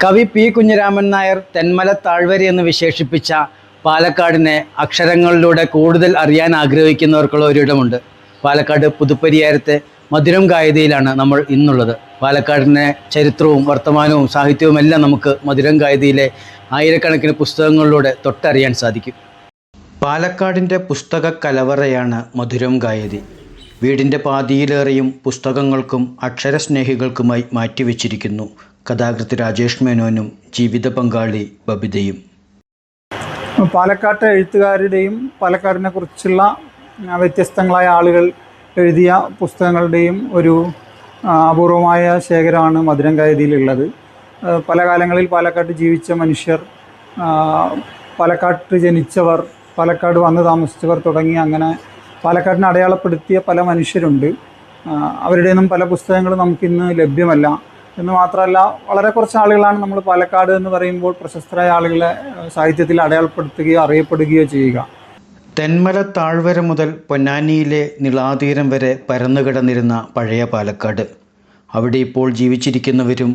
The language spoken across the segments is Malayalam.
കവി പി കുഞ്ഞിരാമൻ നായർ തെന്മല താഴ്വര എന്ന് വിശേഷിപ്പിച്ച പാലക്കാടിനെ അക്ഷരങ്ങളിലൂടെ കൂടുതൽ അറിയാൻ ആഗ്രഹിക്കുന്നവർക്കുള്ള ഒരിടമുണ്ട്. പാലക്കാട് പുതുപ്പരിയാരത്തെ മധുരം ഗായതിയിലാണ് നമ്മൾ ഇന്നുള്ളത്. പാലക്കാടിൻ്റെ ചരിത്രവും വർത്തമാനവും സാഹിത്യവും എല്ലാം നമുക്ക് മധുരം ഗായതിയിലെ ആയിരക്കണക്കിന് പുസ്തകങ്ങളിലൂടെ തൊട്ടറിയാൻ സാധിക്കും. പാലക്കാടിൻ്റെ പുസ്തക കലവറയാണ് മധുരം ഗായതി. വീടിൻ്റെ പാതിയിലേറെയും പുസ്തകങ്ങൾക്കും അക്ഷരസ്നേഹികൾക്കുമായി മാറ്റിവെച്ചിരിക്കുന്നു. കഥാകൃത്ത് രാജേഷ് മേനോനും ജീവിത പങ്കാളി ബബിതയും. പാലക്കാട്ടെ എഴുത്തുകാരുടെയും പാലക്കാടിനെ കുറിച്ചുള്ള വ്യത്യസ്തങ്ങളായ ആളുകൾ എഴുതിയ പുസ്തകങ്ങളുടെയും ഒരു അപൂർവമായ ശേഖരമാണ് മധുരം ഗായതിയിലുള്ളത്. പല കാലങ്ങളിൽ പാലക്കാട്ട് ജീവിച്ച മനുഷ്യർ, പാലക്കാട്ട് ജനിച്ചവർ, പാലക്കാട് വന്ന് താമസിച്ചവർ തുടങ്ങി അങ്ങനെ പാലക്കാടിനെ അടയാളപ്പെടുത്തിയ പല മനുഷ്യരുണ്ട്. അവരുടെയൊന്നും പല പുസ്തകങ്ങളും നമുക്കിന്ന് ലഭ്യമല്ല. എന്ന് മാത്രമല്ല, വളരെ കുറച്ച് ആളുകളാണ് നമ്മൾ പാലക്കാട് എന്ന് പറയുമ്പോൾ പ്രശസ്തരായ ആളുകളെ സാഹിത്യത്തിൽ അടയാളപ്പെടുത്തുകയോ അറിയപ്പെടുകയോ ചെയ്യുക. തെന്മല താഴ്വര മുതൽ പൊന്നാനിയിലെ നിളാതീരം വരെ പരന്നുകിടന്നിരുന്ന പഴയ പാലക്കാട്, അവിടെ ഇപ്പോൾ ജീവിച്ചിരിക്കുന്നവരും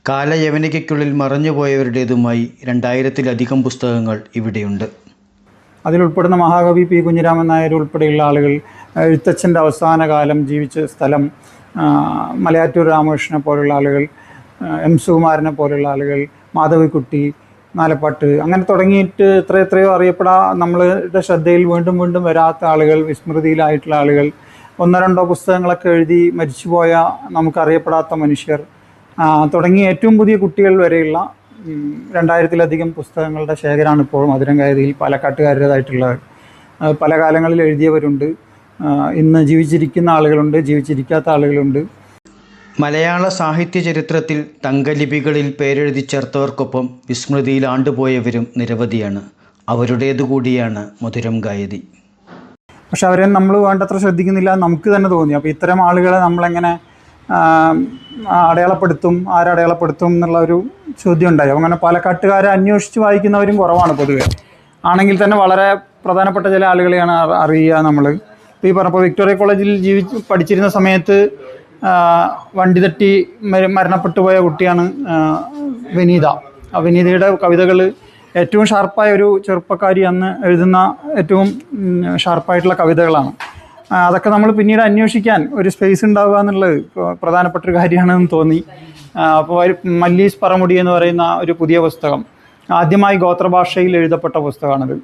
കാലയവനികയ്ക്കുള്ളിൽ മറഞ്ഞുപോയവരുടേതുമായി 2000-ലധികം പുസ്തകങ്ങൾ ഇവിടെയുണ്ട്. അതിലുൾപ്പെടുന്ന മഹാകവി പി കുഞ്ഞിരാമൻ നായർ ഉൾപ്പെടെയുള്ള ആളുകൾ, എഴുത്തച്ഛൻ്റെ അവസാന കാലം ജീവിച്ച സ്ഥലം, മലയാറ്റൂർ രാമകൃഷ്ണനെ പോലുള്ള ആളുകൾ, എം സുകുമാരനെ പോലുള്ള ആളുകൾ, മാധവിക്കുട്ടി, നാലപ്പാട്ട്, അങ്ങനെ തുടങ്ങിയിട്ട് എത്രയോ നമ്മളുടെ ശ്രദ്ധയിൽ വീണ്ടും വീണ്ടും വരാത്ത ആളുകൾ, വിസ്മൃതിയിലായിട്ടുള്ള ആളുകൾ, 1-2 പുസ്തകങ്ങളൊക്കെ എഴുതി മരിച്ചുപോയ നമുക്കറിയപ്പെടാത്ത മനുഷ്യർ തുടങ്ങി ഏറ്റവും പുതിയ കുട്ടികൾ വരെയുള്ള 2000-ലധികം പുസ്തകങ്ങളുടെ ശേഖരമാണ് ഇപ്പോൾ മധുരം ഗായതിയിൽ പാലക്കാട്ടുകാരുടേതായിട്ടുള്ളത്. പല കാലങ്ങളിൽ എഴുതിയവരുണ്ട്, ഇന്ന് ജീവിച്ചിരിക്കുന്ന ആളുകളുണ്ട്, ജീവിച്ചിരിക്കാത്ത ആളുകളുണ്ട്. മലയാള സാഹിത്യ ചരിത്രത്തിൽ തങ്കലിപികളിൽ പേരെഴുതി ചേർത്തവർക്കൊപ്പം വിസ്മൃതിയിൽ ആണ്ടുപോയവരും നിരവധിയാണ്. അവരുടേതുകൂടിയാണ് മധുരം ഗായതി. പക്ഷെ അവരെ നമ്മൾ വേണ്ടത്ര ശ്രദ്ധിക്കുന്നില്ല, നമുക്ക് തന്നെ തോന്നി. അപ്പോൾ ഇത്തരം ആളുകളെ നമ്മളെങ്ങനെ അടയാളപ്പെടുത്തും, ആരടയാളപ്പെടുത്തും എന്നുള്ള ഒരു ചോദ്യം ഉണ്ടായി. അങ്ങനെ പാലക്കാട്ടുകാരെ അന്വേഷിച്ച് വായിക്കുന്നവരും കുറവാണ് പൊതുവെ. ആണെങ്കിൽ തന്നെ വളരെ പ്രധാനപ്പെട്ട ചില ആളുകളെയാണ് അറിയുക നമ്മൾ. ഇപ്പോൾ ഈ പറഞ്ഞപ്പോൾ വിക്ടോറിയ കോളേജിൽ പഠിച്ചിരുന്ന സമയത്ത് വണ്ടി തട്ടി മരണപ്പെട്ടു പോയ കുട്ടിയാണ് വിനീത. ആ വിനീതയുടെ കവിതകൾ ഏറ്റവും ഷാർപ്പായ ഒരു ചെറുപ്പക്കാരി അന്ന് എഴുതുന്ന ഏറ്റവും ഷാർപ്പായിട്ടുള്ള കവിതകളാണ്. അതൊക്കെ നമ്മൾ പിന്നീട് അന്വേഷിക്കാൻ ഒരു സ്പേസ് ഉണ്ടാവുക എന്നുള്ളത് പ്രധാനപ്പെട്ടൊരു കാര്യമാണെന്ന് തോന്നി. അപ്പോൾ മല്ലീസ് പറമുടി എന്ന് പറയുന്ന ഒരു പുതിയ പുസ്തകം ആദ്യമായി ഗോത്രഭാഷയിൽ എഴുതപ്പെട്ട പുസ്തകമാണത്.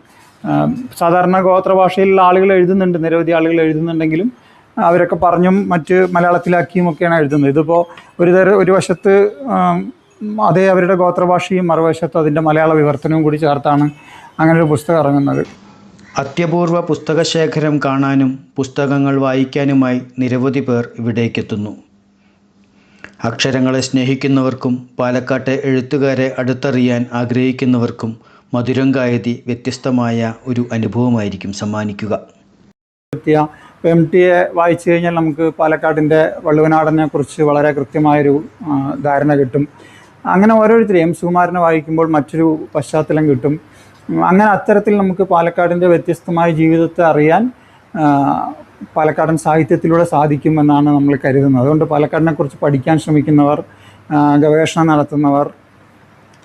സാധാരണ ഗോത്രഭാഷയിലുള്ള ആളുകൾ എഴുതുന്നുണ്ട്, നിരവധി ആളുകൾ എഴുതുന്നുണ്ടെങ്കിലും അവരൊക്കെ പറഞ്ഞും മറ്റ് മലയാളത്തിലാക്കിയും ഒക്കെയാണ് എഴുതുന്നത്. ഇതിപ്പോൾ ഒരു വശത്ത് അതേ അവരുടെ ഗോത്രഭാഷയും മറുവശത്ത് അതിൻ്റെ മലയാള വിവർത്തനവും കൂടി ചേർത്താണ് അങ്ങനൊരു പുസ്തകം ഇറങ്ങുന്നത്. അത്യപൂർവ പുസ്തകശേഖരം കാണാനും പുസ്തകങ്ങൾ വായിക്കാനുമായി നിരവധി പേർ ഇവിടേക്കെത്തുന്നു. അക്ഷരങ്ങളെ സ്നേഹിക്കുന്നവർക്കും പാലക്കാട്ടെ എഴുത്തുകാരെ അടുത്തറിയാൻ ആഗ്രഹിക്കുന്നവർക്കും മധുരം ഗായതി വ്യത്യസ്തമായ ഒരു അനുഭവമായിരിക്കും സമ്മാനിക്കുക. MT വായിച്ചു കഴിഞ്ഞാൽ നമുക്ക് പാലക്കാടിൻ്റെ വള്ളുവനാടനെ കുറിച്ച് വളരെ കൃത്യമായൊരു ധാരണ കിട്ടും. അങ്ങനെ ഓരോരുത്തരും എം സുകുമാരനെ വായിക്കുമ്പോൾ മറ്റൊരു പശ്ചാത്തലം കിട്ടും. അങ്ങനെ അത്തരത്തിൽ നമുക്ക് പാലക്കാടിൻ്റെ വ്യത്യസ്തമായ ജീവിതത്തെ അറിയാൻ പാലക്കാടൻ സാഹിത്യത്തിലൂടെ സാധിക്കുമെന്നാണ് നമ്മൾ കരുതുന്നത്. അതുകൊണ്ട് പാലക്കാടിനെക്കുറിച്ച് പഠിക്കാൻ ശ്രമിക്കുന്നവർ, ഗവേഷണം നടത്തുന്നവർ,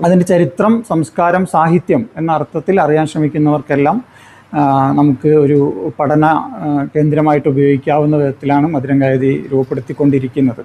അതിൻ്റെ ചരിത്രം, സംസ്കാരം, സാഹിത്യം എന്ന അർത്ഥത്തിൽ അറിയാൻ ശ്രമിക്കുന്നവർക്കെല്ലാം നമുക്ക് ഒരു പഠന കേന്ദ്രമായിട്ട് ഉപയോഗിക്കാവുന്ന വിധത്തിലാണ് മധുരം ഗായതി രൂപപ്പെടുത്തിക്കൊണ്ടിരിക്കുന്നത്.